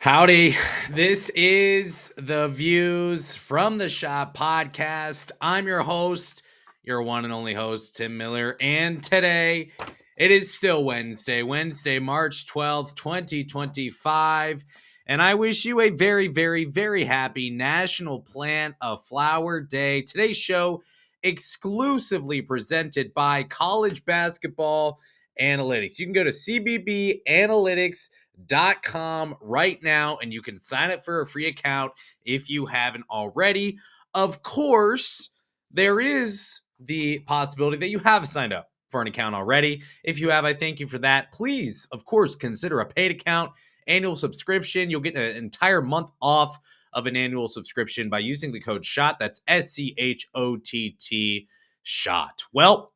Howdy. This is the Views from the Shop podcast. I'm your host, your one and only host, Tim Miller. And today it is still Wednesday, March 12th, 2025. And I wish you a very, very, very happy National Plant a Flower Day. Today's show exclusively presented by College Basketball Analytics. You can go to cbbanalytics.com right now and you can sign up for a free account if you haven't already. Of course, there is the possibility that you have signed up for an account already. If you have, I thank you for that. Please, of course, consider a paid account, annual subscription. You'll get an entire month off of an annual subscription by using the code SHOT. That's SCHOTT SHOT. Well,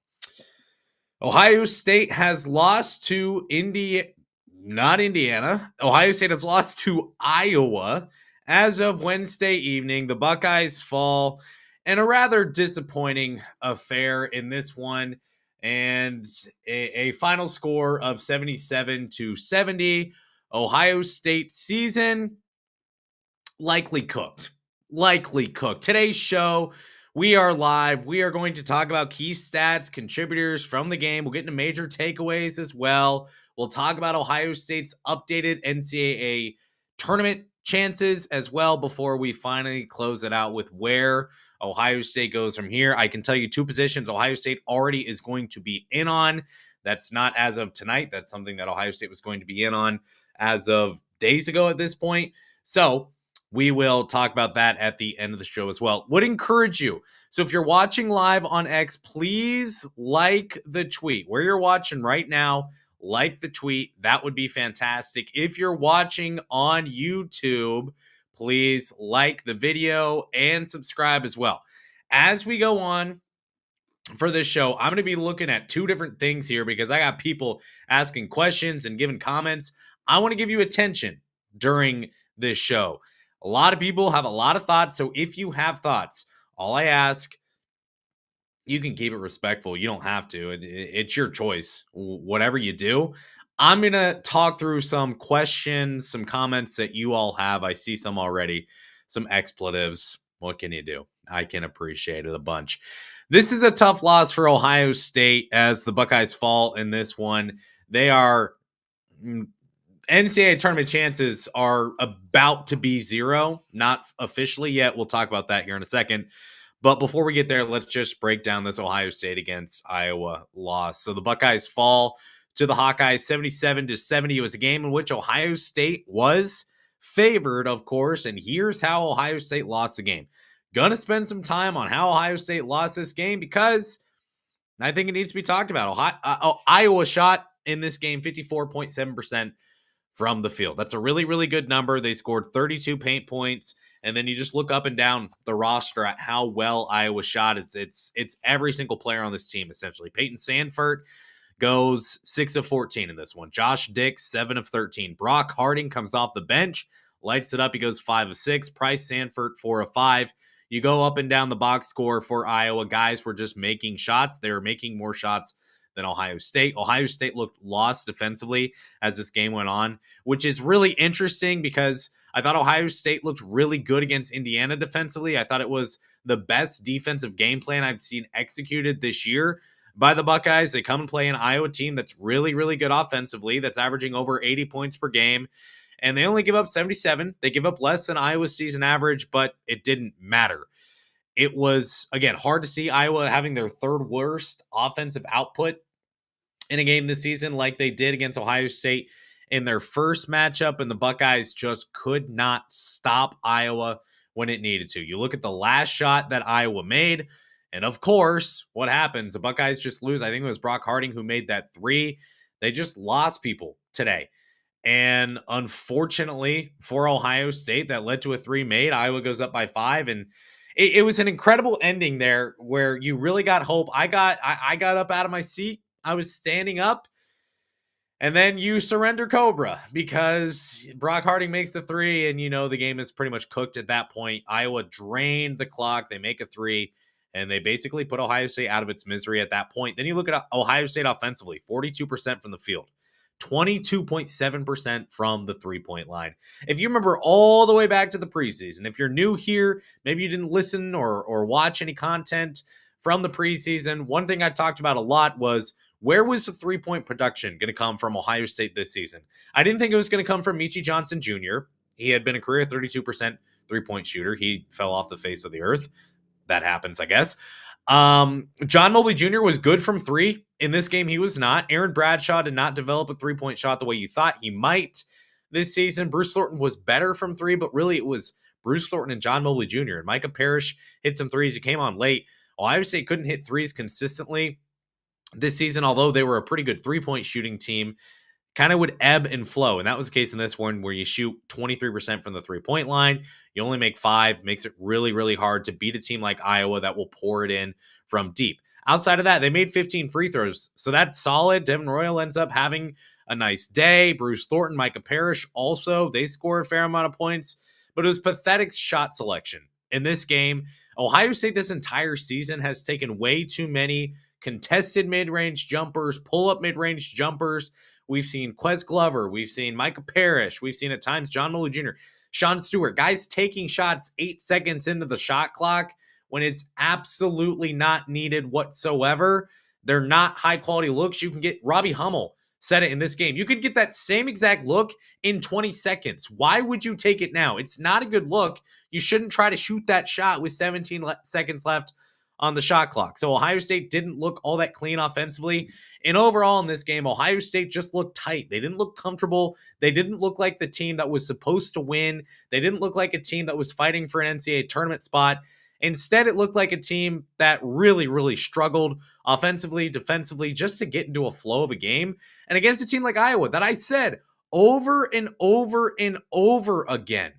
Ohio State has lost to not Indiana. Ohio State has lost to Iowa as of Wednesday evening. The Buckeyes fall in a rather disappointing affair in this one, and a final score of 77-70. Ohio State season likely cooked. Today's show, we are live. We are going to talk about key stats, contributors from the game. We'll get into major takeaways as well. We'll talk about Ohio State's updated NCAA tournament chances as well before we finally close it out with where Ohio State goes from here. I can tell you two positions Ohio State already is going to be in on. That's not as of tonight. That's something that Ohio State was going to be in on as of days ago at this point. So we will talk about that at the end of the show as well. Would encourage you. So if you're watching live on X, please like the tweet. Where you're watching right now, like the tweet. That would be fantastic. If you're watching on YouTube, please like the video and subscribe as well. As we go on for this show, I'm going to be looking at two different things here because I got people asking questions and giving comments. I want to give you attention during this show. A lot of people have a lot of thoughts. So if you have thoughts, all I ask, you can keep it respectful. You don't have to. It's your choice. Whatever you do, I'm going to talk through some questions, some comments that you all have. I see some already, some expletives. What can you do? I can appreciate it a bunch. This is a tough loss for Ohio State as the Buckeyes fall in this one. They are NCAA tournament chances are about to be zero, not officially yet. We'll talk about that here in a second. But before we get there, let's just break down this Ohio State against Iowa loss. So the Buckeyes fall to the Hawkeyes 77-70. It was a game in which Ohio State was favored, of course. And here's how Ohio State lost the game. Gonna spend some time on how Ohio State lost this game because I think it needs to be talked about. Iowa shot in this game 54.7% from the field. That's a really, really good number. They scored 32 paint points. And then you just look up and down the roster at how well Iowa shot. It's every single player on this team, essentially. Peyton Sandfort goes 6 of 14 in this one. Josh Dix, 7 of 13. Brock Harding comes off the bench, lights it up. He goes 5 of 6. Price Sandfort, 4 of 5. You go up and down the box score for Iowa. Guys were just making shots. They were making more shots than Ohio State. Ohio State looked lost defensively as this game went on, which is really interesting because I thought Ohio State looked really good against Indiana defensively. I thought it was the best defensive game plan I've seen executed this year by the Buckeyes. They come and play an Iowa team that's really, really good offensively, that's averaging over 80 points per game, and they only give up 77. They give up less than Iowa's season average, but it didn't matter. It was, again, hard to see Iowa having their third worst offensive output in a game this season like they did against Ohio State in their first matchup, and the Buckeyes just could not stop Iowa when it needed to. You look at the last shot that Iowa made, and of course, what happens? The Buckeyes just lose. I think it was Brock Harding who made that three. They just lost people today. And unfortunately for Ohio State, that led to a three made. Iowa goes up by 5, and it was an incredible ending there where you really got hope. I got up out of my seat. I was standing up. And then you surrender Cobra because Brock Harding makes the three, and the game is pretty much cooked at that point. Iowa drained the clock. They make a three, and they basically put Ohio State out of its misery at that point. Then you look at Ohio State offensively, 42% from the field, 22.7% from the three-point line. If you remember all the way back to the preseason, if you're new here, maybe you didn't listen or watch any content from the preseason, one thing I talked about a lot was where was the three-point production going to come from Ohio State this season? I didn't think it was going to come from Michi Johnson Jr. He had been a career 32% three-point shooter. He fell off the face of the earth. That happens, I guess. John Mobley Jr. was good from three. In this game, he was not. Aaron Bradshaw did not develop a three-point shot the way you thought he might this season. Bruce Thornton was better from three, but really it was Bruce Thornton and John Mobley Jr. And Micah Parrish hit some threes. He came on late. Ohio State couldn't hit threes consistently this season, although they were a pretty good three-point shooting team. Kind of would ebb and flow. And that was the case in this one where you shoot 23% from the three-point line. You only make 5, makes it really, really hard to beat a team like Iowa that will pour it in from deep. Outside of that, they made 15 free throws. So that's solid. Devin Royal ends up having a nice day. Bruce Thornton, Micah Parrish also, they scored a fair amount of points. But it was pathetic shot selection. In this game, Ohio State this entire season has taken way too many contested mid-range jumpers, pull-up mid-range jumpers. We've seen Quez Glover. We've seen Micah Parrish. We've seen at times John Mobley Jr., Sean Stewart, guys taking shots 8 seconds into the shot clock when it's absolutely not needed whatsoever. They're not high-quality looks. You can get Robbie Hummel said it in this game. You could get that same exact look in 20 seconds. Why would you take it now? It's not a good look. You shouldn't try to shoot that shot with 17 seconds left on the shot clock. So Ohio State didn't look all that clean offensively. And overall in this game, Ohio State just looked tight. They didn't look comfortable. They didn't look like the team that was supposed to win. They didn't look like a team that was fighting for an NCAA tournament spot. Instead, it looked like a team that really, really struggled offensively, defensively, just to get into a flow of a game. And against a team like Iowa that I said over and over and over again,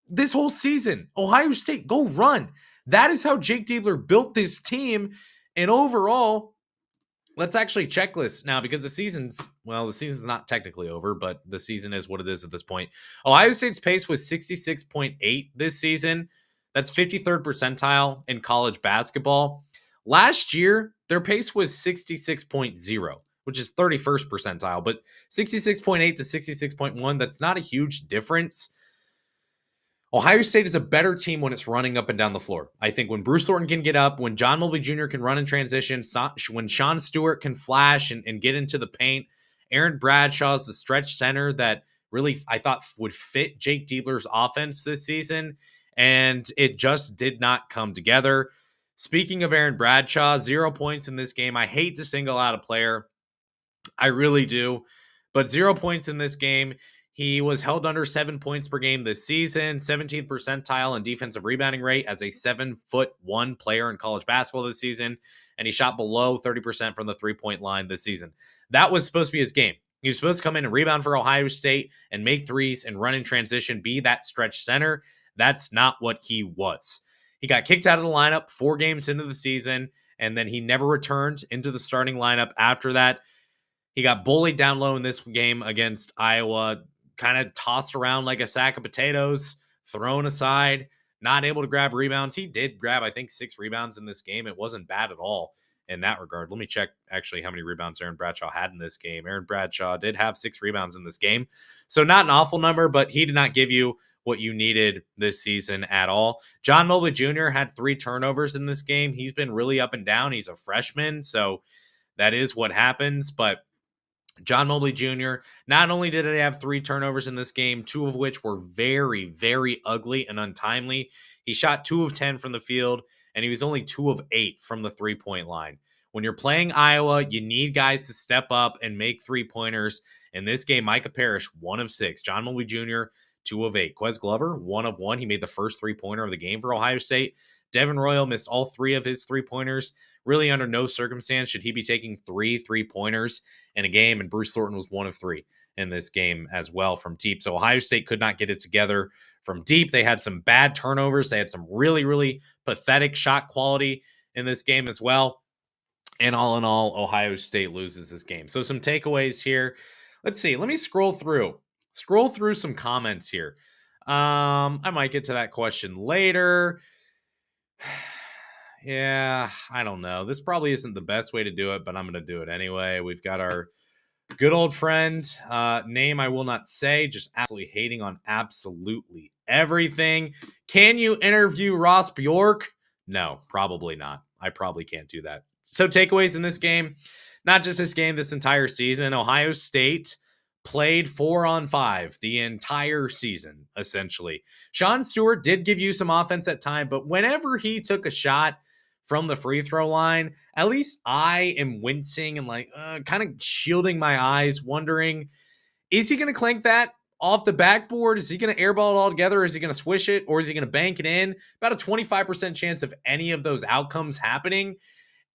this whole season, Ohio State, go run. That is how Jake Diebler built this team. And overall, let's actually check this now because the season's not technically over, but the season is what it is at this point. Ohio State's pace was 66.8 this season. That's 53rd percentile in college basketball. Last year, their pace was 66.0, which is 31st percentile, but 66.8 to 66.1, that's not a huge difference. Ohio State is a better team when it's running up and down the floor. I think when Bruce Thornton can get up, when John Mobley Jr. can run in transition, when Sean Stewart can flash and get into the paint, Aaron Bradshaw is the stretch center that really I thought would fit Jake Diebler's offense this season, and it just did not come together. Speaking of Aaron Bradshaw, 0 points in this game. I hate to single out a player. I really do. But 0 points in this game. He was held under 7 points per game this season, 17th percentile in defensive rebounding rate as a 7'1" player in college basketball this season. And he shot below 30% from the three-point line this season. That was supposed to be his game. He was supposed to come in and rebound for Ohio State and make threes and run in transition, be that stretch center. That's not what he was. He got kicked out of the lineup 4 games into the season, and then he never returned into the starting lineup after that. He got bullied down low in this game against Iowa, kind of tossed around like a sack of potatoes, thrown aside, not able to grab rebounds. He did grab, I think, 6 rebounds in this game. It wasn't bad at all in that regard. Let me check actually how many rebounds Aaron Bradshaw had in this game. Aaron Bradshaw did have 6 rebounds in this game. So not an awful number, but he did not give you what you needed this season at all. John Mobley Jr. had 3 turnovers in this game. He's been really up and down. He's a freshman, so that is what happens, but John Mobley Jr., not only did he have 3 turnovers in this game, 2 of which were very, very ugly and untimely. He shot 2 of 10 from the field, and he was only 2 of 8 from the three-point line. When you're playing Iowa, you need guys to step up and make three-pointers. In this game, Micah Parrish, 1 of 6. John Mobley Jr., 2 of 8. Quez Glover, 1 of 1. He made the first three-pointer of the game for Ohio State. Devin Royal missed all 3 of his three-pointers. Really, under no circumstance should he be taking 3 three-pointers in a game, and Bruce Thornton was 1 of 3 in this game as well from deep. So Ohio State could not get it together from deep. They had some bad turnovers. They had some really, really pathetic shot quality in this game as well. And all in all, Ohio State loses this game. So some takeaways here. Let's see. Let me scroll through some comments here. I might get to that question later. Yeah, I don't know. This probably isn't the best way to do it, but I'm going to do it anyway. We've got our Good old friend, name I will not say, just absolutely hating on absolutely everything. Can you interview Ross Bjork? No, probably not. I probably can't do that. So, takeaways in this game, not just this game, this entire season. Ohio State played 4-on-5 the entire season, essentially. Sean Stewart did give you some offense at time, but whenever he took a shot from the free throw line, at least I am wincing and like kind of shielding my eyes, wondering, is he going to clank that off the backboard? Is he going to airball it all together? Or is he going to swish it? Or is he going to bank it in? About a 25% chance of any of those outcomes happening.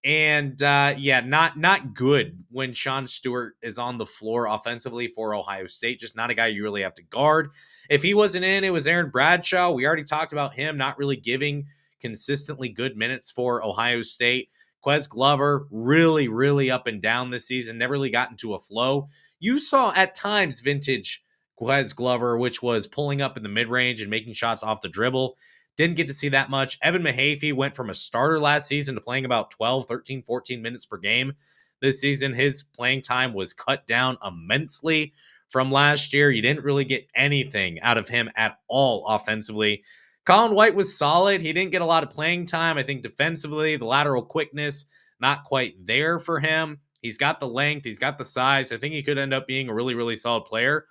And yeah, not good when Sean Stewart is on the floor offensively for Ohio State. Just not a guy you really have to guard. If he wasn't in, it was Aaron Bradshaw. We already talked about him not really giving consistently good minutes for Ohio State. Quez Glover, really up and down this season, never really got into a flow. You saw at times vintage Quez Glover, which was pulling up in the mid-range and making shots off the dribble. Didn't get to see that much. Evan Mahaffey went from a starter last season to playing about 12, 13, 14 minutes per game this season. His playing time was cut down immensely from last year. You didn't really get anything out of him at all offensively. Colin White was solid. He didn't get a lot of playing time. I think defensively, the lateral quickness, not quite there for him. He's got the length. He's got the size. I think he could end up being a really solid player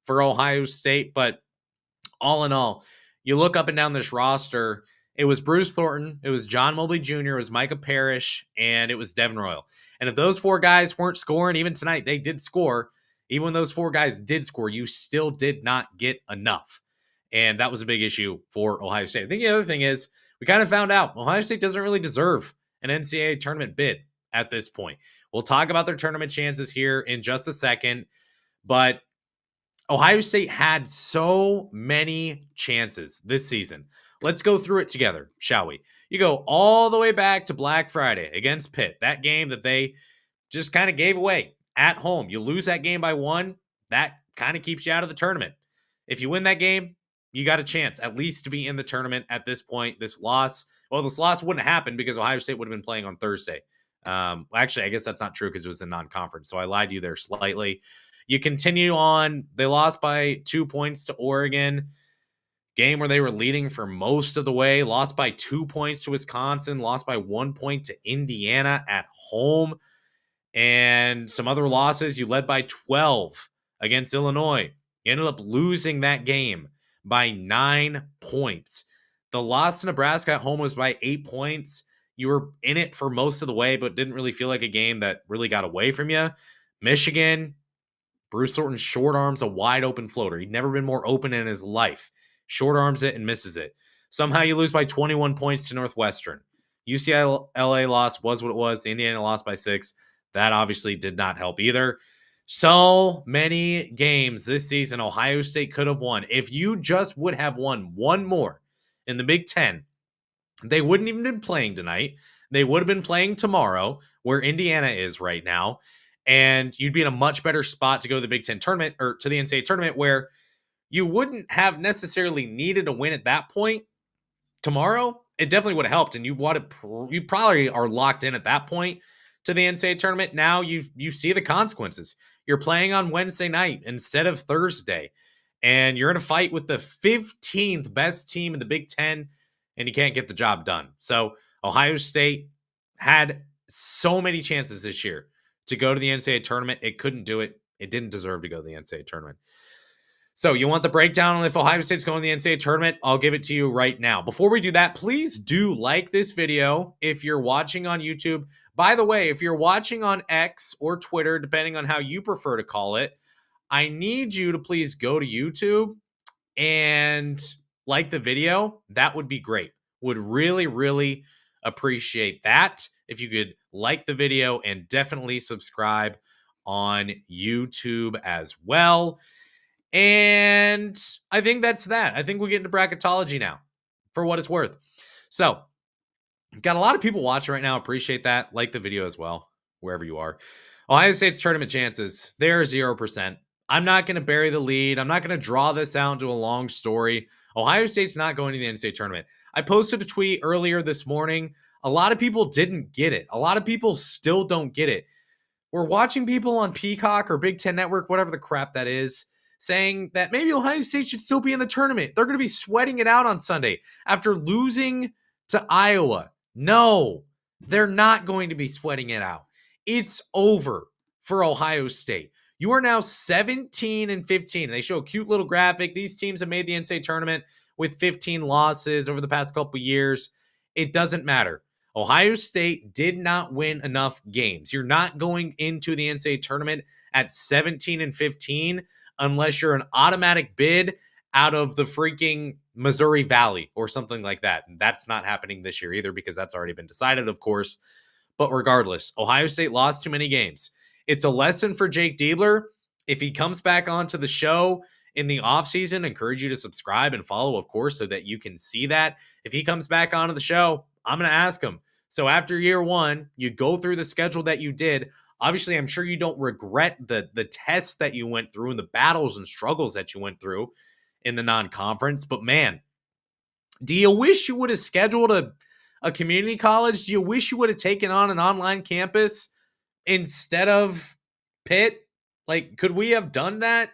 for Ohio State. But all in all, you look up and down this roster, it was Bruce Thornton, it was John Mobley Jr., it was Micah Parrish, and it was Devin Royal. And if those four guys weren't scoring, even tonight, they did score. Even when those four guys did score, you still did not get enough. And that was a big issue for Ohio State. I think the other thing is we kind of found out Ohio State doesn't really deserve an NCAA tournament bid at this point. We'll talk about their tournament chances here in just a second, but Ohio State had so many chances this season. Let's go through it together, shall we? You go all the way back to Black Friday against Pitt, that game that they just kind of gave away at home. You lose that game by 1, that kind of keeps you out of the tournament. If you win that game, you got a chance at least to be in the tournament at this point. This loss wouldn't happen because Ohio State would have been playing on Thursday. Actually, I guess that's not true because it was a non-conference, so I lied to you there slightly. You continue on. They lost by 2 points to Oregon. Game where they were leading for most of the way. Lost by 2 points to Wisconsin. Lost by 1 point to Indiana at home. And some other losses. You led by 12 against Illinois. You ended up losing that game by 9 points. The loss to Nebraska at home was by 8 points. You were in it for most of the way, but didn't really feel like a game that really got away from you. Michigan, Bruce Thornton short arms a wide open floater. He'd never been more open in his life. Short arms it and misses it. Somehow you lose by 21 points to Northwestern. UCLA loss was what it was. The Indiana lost by 6. That obviously did not help either. So many games this season Ohio State could have won. If you just would have won one more in the Big Ten, they wouldn't even been playing tonight. They would have been playing tomorrow, where Indiana is right now. And you'd be in a much better spot to go to the Big Ten tournament or to the NCAA tournament, where you wouldn't have necessarily needed a win at that point. Tomorrow, it definitely would have helped, and you probably are locked in at that point to the NCAA tournament. Now you see the consequences. You're playing on Wednesday night instead of Thursday, and you're in a fight with the 15th best team in the Big Ten, and you can't get the job done. So Ohio State had so many chances this year to go to the NCAA tournament. It couldn't do it. It didn't deserve to go to the NCAA tournament. So you want the breakdown on if Ohio State's going to the NCAA tournament? I'll give it to you right now. Before we do that, please do like this video if you're watching on YouTube. By the way, if you're watching on X or Twitter, depending on how you prefer to call it, I need you to please go to YouTube and like the video. That would be great. Would really appreciate that if you could like the video, and definitely subscribe on YouTube as well. And I think that's that. I think we get into bracketology now, for what it's worth. So, got a lot of people watching right now. Appreciate that. Like the video as well, wherever you are. Ohio State's tournament chances, they're 0%. I'm not going to bury the lead. I'm not going to draw this out into a long story. Ohio State's not going to the NCAA tournament. I posted a tweet earlier this morning. A lot of people didn't get it. A lot of people still don't get it. we're watching people on Peacock or Big Ten Network, whatever the crap that is, saying that maybe Ohio State should still be in the tournament. They're going to be sweating it out on Sunday after losing to Iowa. No, they're not going to be sweating it out. It's over for Ohio State. You are now 17-15. They show a cute little graphic. These teams have made the NCAA tournament with 15 losses over the past couple of years. It doesn't matter. Ohio State did not win enough games. You're not going into the NCAA tournament at 17-15 unless you're an automatic bid out of the freaking Missouri Valley or something like that. And that's not happening this year either because that's already been decided, of course. But regardless, Ohio State lost too many games. It's a lesson for Jake Diebler. If he comes back onto the show in the offseason, encourage you to subscribe and follow, of course, so that you can see that. If he comes back onto the show, I'm going to ask him. So after year one, you go through the schedule that you did. Obviously, I'm sure you don't regret the tests that you went through and the battles and struggles that you went through in the non-conference. But man, do you wish you would have scheduled a community college? Do you wish you would have taken on an online campus instead of Pitt? Like, could we have done that?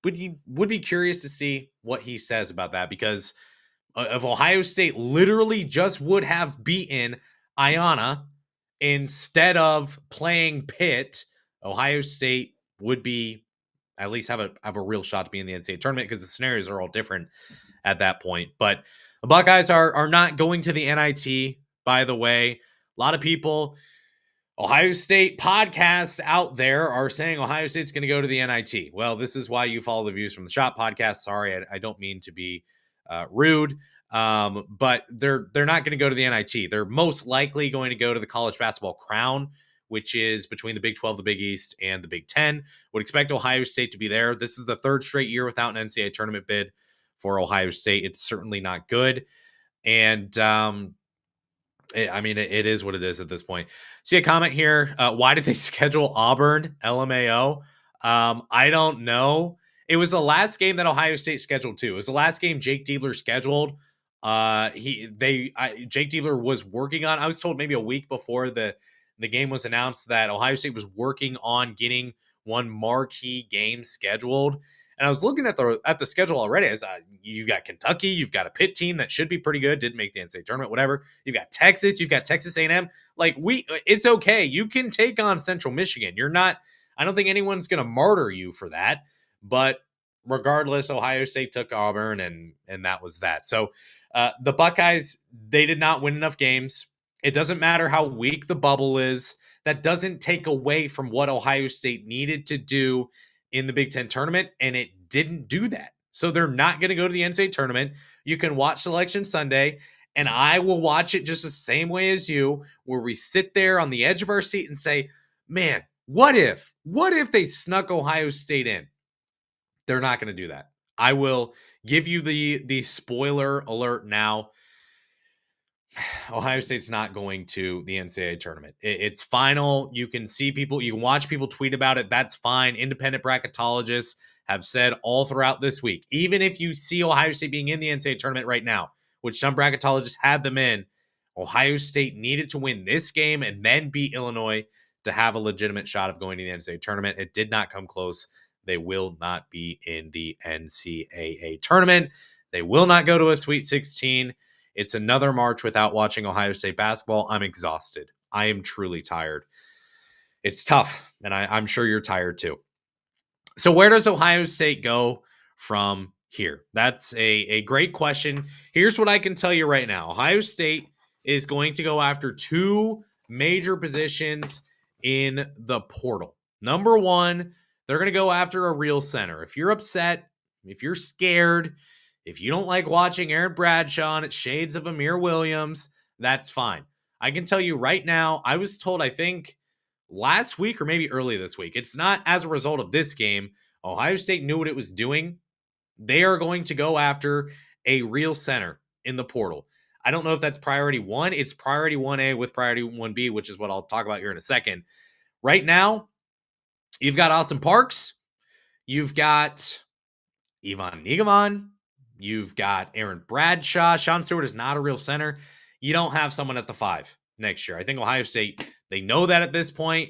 Would be curious to see what he says about that, because if Ohio State literally just would have beaten Iowa instead of playing Pitt, Ohio State would be at least have a real shot to be in the NCAA tournament, because the scenarios are all different at that point. But the Buckeyes are not going to the NIT, by the way. A lot of people, Ohio State podcasts out there, are saying Ohio State's going to go to the NIT. Well, this is why you follow the Views from the Shop podcast. Sorry, I don't mean to be rude, but they're not going to go to the NIT. They're most likely going to go to the College Basketball Crown, which is between the Big 12, the Big East, and the Big 10. Would expect Ohio State to be there. This is the third straight year without an NCAA tournament bid for Ohio State. It's certainly not good. And it is what it is at this point. See a comment here. Why did they schedule Auburn? LMAO. I don't know. It was the last game that Ohio State scheduled too. It was the last game Jake Diebler scheduled. Jake Diebler was working on. I was told maybe a week before the game was announced that Ohio State was working on getting one marquee game scheduled. And I was looking at the schedule already. As you've got Kentucky, you've got a Pitt team that should be pretty good, didn't make the NCAA tournament, whatever. You've got Texas, you've got Texas A&M. It's okay. You can take on Central Michigan. You're not. I don't think anyone's going to martyr you for that. But regardless, Ohio State took Auburn, and that was that. So the Buckeyes, they did not win enough games. It doesn't matter how weak the bubble is. That doesn't take away from what Ohio State needed to do in the Big Ten tournament, and it didn't do that. So they're not going to go to the NCAA tournament. You can watch Selection Sunday, and I will watch it just the same way as you, where we sit there on the edge of our seat and say, man, what if they snuck Ohio State in? They're not going to do that. I will give you the spoiler alert now. Ohio State's not going to the NCAA tournament. It's final. You can see people, you can watch people tweet about it. That's fine. Independent bracketologists have said all throughout this week, even if you see Ohio State being in the NCAA tournament right now, which some bracketologists had them in, Ohio State needed to win this game and then beat Illinois to have a legitimate shot of going to the NCAA tournament. It did not come close. They will not be in the NCAA tournament. They will not go to a Sweet 16. It's another March without watching Ohio State basketball. I'm exhausted. I am truly tired. It's tough, and I'm sure you're tired too. So where does Ohio State go from here? That's a great question. Here's what I can tell you right now. Ohio State is going to go after two major positions in the portal. Number one, they're going to go after a real center. If you're upset, if you're scared, if you don't like watching Aaron Bradshaw and it's shades of Amir Williams, that's fine. I can tell you right now, I was told, I think last week or maybe early this week, it's not as a result of this game. Ohio State knew what it was doing. They are going to go after a real center in the portal. I don't know if that's priority one. It's priority 1A with priority 1B, which is what I'll talk about here in a second. Right now, you've got Austin Parks. You've got Ivan Nigaman. You've got Aaron Bradshaw. Sean Stewart is not a real center. You don't have someone at the 5 next year. I think Ohio State, they know that at this point.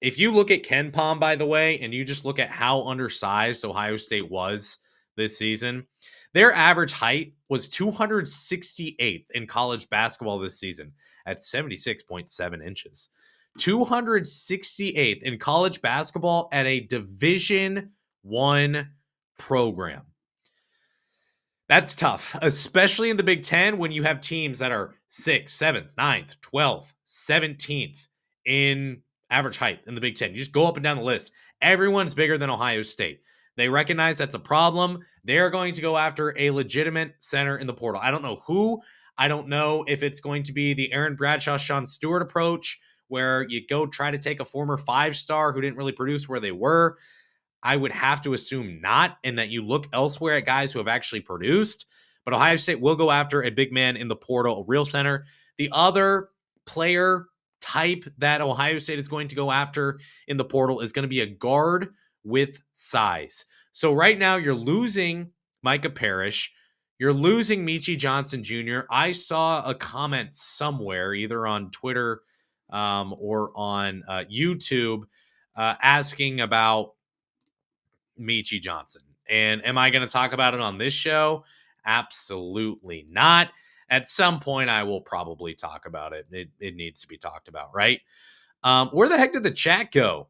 if you look at Ken Palm, by the way, and you just look at how undersized Ohio State was this season, their average height was 268th in college basketball this season at 76.7 inches. 268th in college basketball at a Division One program. That's tough, especially in the Big Ten when you have teams that are 6th, 7th, 9th, 12th, 17th in average height in the Big Ten. You just go up and down the list. Everyone's bigger than Ohio State. They recognize that's a problem. They're going to go after a legitimate center in the portal. I don't know who. I don't know if it's going to be the Aaron Bradshaw, Sean Stewart approach, where you go try to take a former 5-star who didn't really produce where they were. I would have to assume not, and that you look elsewhere at guys who have actually produced. But Ohio State will go after a big man in the portal, a real center. The other player type that Ohio State is going to go after in the portal is going to be a guard with size. So right now you're losing Micah Parrish. You're losing Michi Johnson Jr. I saw a comment somewhere, either on Twitter or on YouTube, asking about Michi Johnson. And am I going to talk about it on this show? Absolutely not. At some point, I will probably talk about it. It needs to be talked about, right? Where the heck did the chat go?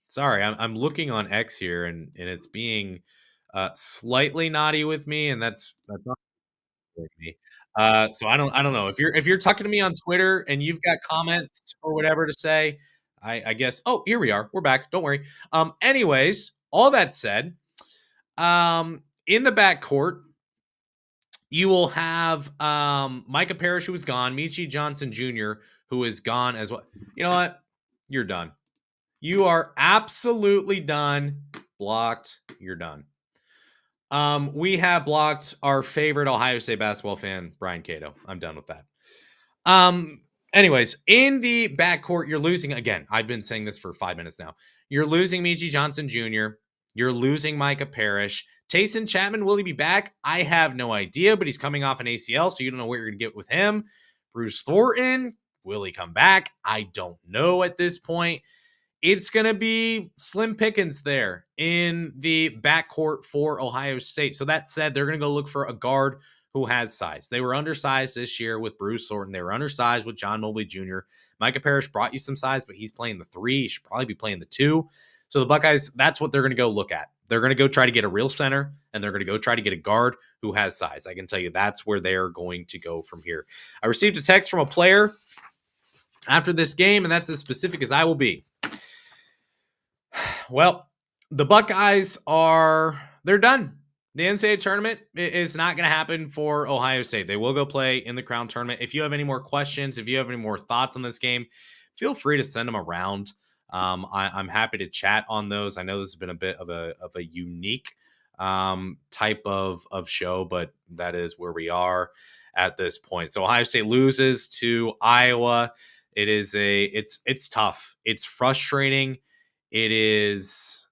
Sorry, I'm looking on X here, and it's being slightly naughty with me, and that's not with me. So I don't know if you're talking to me on Twitter and you've got comments or whatever to say. I guess. Oh, here we are. We're back. Don't worry. Anyways, all that said, in the backcourt, you will have Micah Parrish, who is gone, Michi Johnson Jr., who is gone as well. You know what? You're done. You are absolutely done. Blocked. You're done. We have blocked our favorite Ohio State basketball fan, Brian Cato. I'm done with that. Anyways, in the backcourt, you're losing again. I've been saying this for 5 minutes now. You're losing Michi Johnson Jr. You're losing Micah Parrish. Tayson Chapman, will he be back? I have no idea, but he's coming off an ACL, so you don't know what you're going to get with him. Bruce Thornton, will he come back? I don't know at this point. It's going to be slim pickings there in the backcourt for Ohio State. So that said, they're going to go look for a guard who has size. They were undersized this year with Bruce Thornton. They were undersized with John Mobley Jr. Micah Parrish brought you some size, but he's playing the 3. He should probably be playing the 2. So the Buckeyes, that's what they're going to go look at. They're going to go try to get a real center, and they're going to go try to get a guard who has size. I can tell you that's where they're going to go from here. I received a text from a player after this game, and that's as specific as I will be. Well, the Buckeyes they're done. The NCAA tournament is not going to happen for Ohio State. They will go play in the Crown tournament. If you have any more questions, if you have any more thoughts on this game, feel free to send them around. I'm happy to chat on those. I know this has been a bit of a unique type of show, but that is where we are at this point. So Ohio State loses to Iowa. It's tough. It's frustrating. It's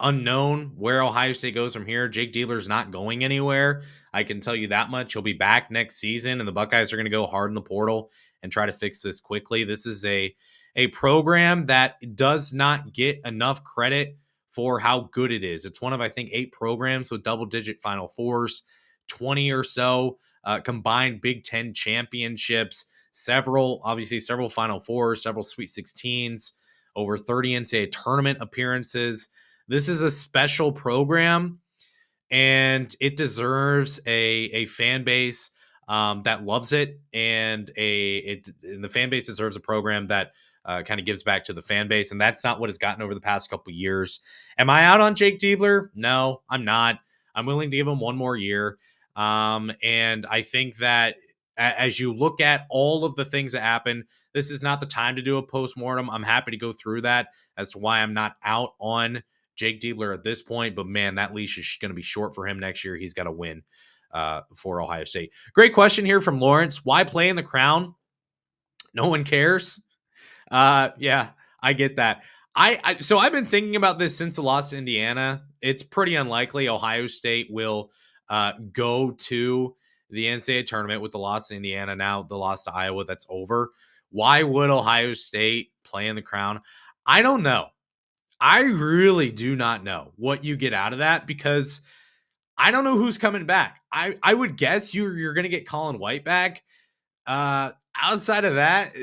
unknown where Ohio State goes from here. Jake Diebler's not going anywhere. I can tell you that much. He'll be back next season, and the Buckeyes are going to go hard in the portal and try to fix this quickly. This is a program that does not get enough credit for how good it is. It's one of, I think, 8 programs with double-digit Final Fours, 20 or so combined Big Ten championships, several Final Fours, several Sweet 16s, over 30 NCAA tournament appearances. This is a special program, and it deserves a fan base that loves it, and the fan base deserves a program that kind of gives back to the fan base, and that's not what it's gotten over the past couple of years. Am I out on Jake Diebler? No, I'm not. I'm willing to give him one more year, and I think that as you look at all of the things that happen, this is not the time to do a postmortem. I'm happy to go through that as to why I'm not out on Jake Diebler at this point, but man, that leash is going to be short for him next year. He's got to win for Ohio State. Great question here from Lawrence. Why play in the Crown? No one cares. Yeah, I get that. So I've been thinking about this since the loss to Indiana. It's pretty unlikely Ohio State will go to the NCAA tournament with the loss to Indiana. Now the loss to Iowa, that's over. Why would Ohio State play in the Crown? I don't know. I really do not know what you get out of that because I don't know who's coming back. I would guess you're going to get Colin White back. Outside of that,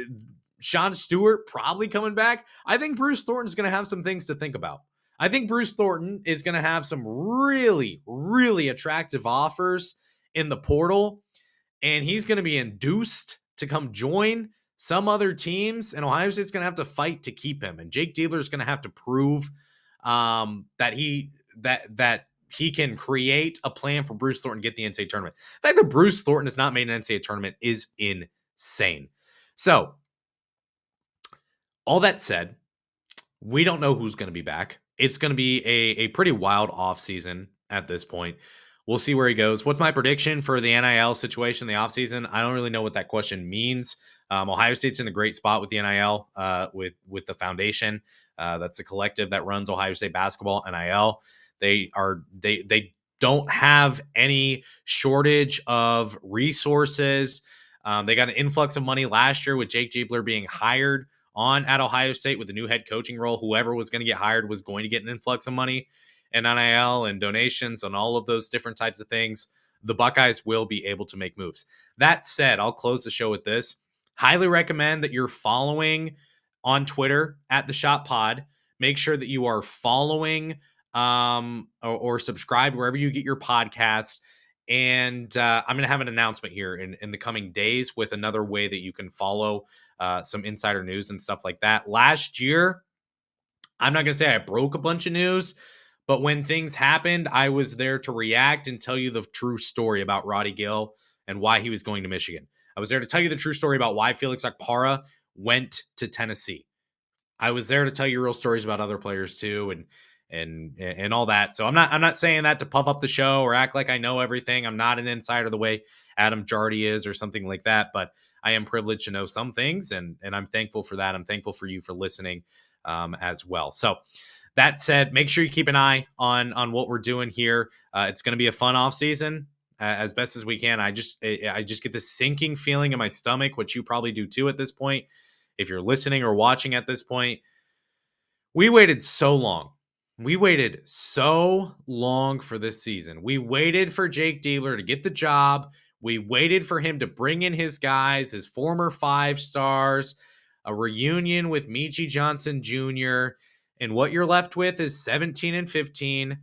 Sean Stewart probably coming back. I think Bruce Thornton's going to have some things to think about. I think Bruce Thornton is going to have some really, really attractive offers in the portal, and he's going to be induced to come join some other teams, and Ohio State's going to have to fight to keep him. And Jake Diebler's going to have to prove that he can create a plan for Bruce Thornton to get the NCAA tournament. The fact that Bruce Thornton has not made an NCAA tournament is insane. So, all that said, we don't know who's going to be back. It's going to be a pretty wild offseason at this point. We'll see where he goes. What's my prediction for the NIL situation in the offseason? I don't really know what that question means. Ohio State's in a great spot with the NIL, with the foundation. That's the collective that runs Ohio State basketball, NIL. They don't have any shortage of resources. They got an influx of money last year with Jake Diebler being hired on at Ohio State with the new head coaching role. Whoever was going to get hired was going to get an influx of money and NIL and donations and all of those different types of things. The Buckeyes will be able to make moves. That said, I'll close the show with this. Highly recommend that you're following on Twitter at The Shot Pod. Make sure that you are following or subscribe wherever you get your podcast. And I'm going to have an announcement here in the coming days with another way that you can follow some insider news and stuff like that. Last year, I'm not going to say I broke a bunch of news, but when things happened, I was there to react and tell you the true story about Roddy Gill and why he was going to Michigan. I was there to tell you the true story about why Felix Okpara went to Tennessee. I was there to tell you real stories about other players too, and all that. So I'm not saying that to puff up the show or act like I know everything. I'm not an insider the way Adam Jardy is or something like that, but I am privileged to know some things, and I'm thankful for that. I'm thankful for you for listening as well. So that said, make sure you keep an eye on what we're doing here. It's going to be a fun off season as best as we can. I just get this sinking feeling in my stomach, which you probably do too at this point. If you're listening or watching at this point, we waited so long. We waited so long for this season. We waited for Jake Diebler to get the job. We waited for him to bring in his guys, his former 5 stars, a reunion with Michi Johnson Jr., and what you're left with is 17-15,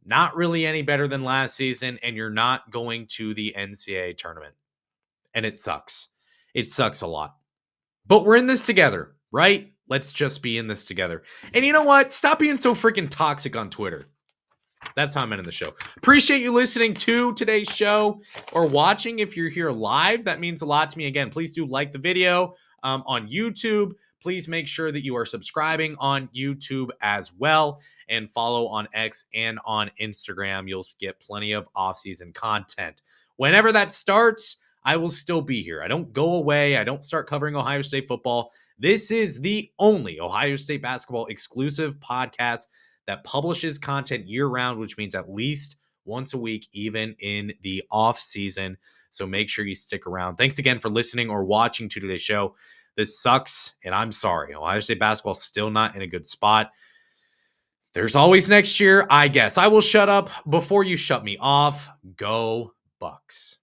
not really any better than last season, and you're not going to the NCAA tournament. And it sucks. It sucks a lot. But we're in this together, right? Let's just be in this together. And you know what? Stop being so freaking toxic on Twitter. That's how I'm ending the show. Appreciate you listening to today's show or watching if you're here live. That means a lot to me. Again, please do like the video on YouTube. Please make sure that you are subscribing on YouTube as well and follow on X and on Instagram. You'll get plenty of off-season content. Whenever that starts, I will still be here. I don't go away. I don't start covering Ohio State football. This is the only Ohio State basketball exclusive podcast that publishes content year-round, which means at least once a week, even in the off-season. So make sure you stick around. Thanks again for listening or watching to today's show. This sucks, and I'm sorry. Ohio State basketball is still not in a good spot. There's always next year, I guess. I will shut up before you shut me off. Go Bucks.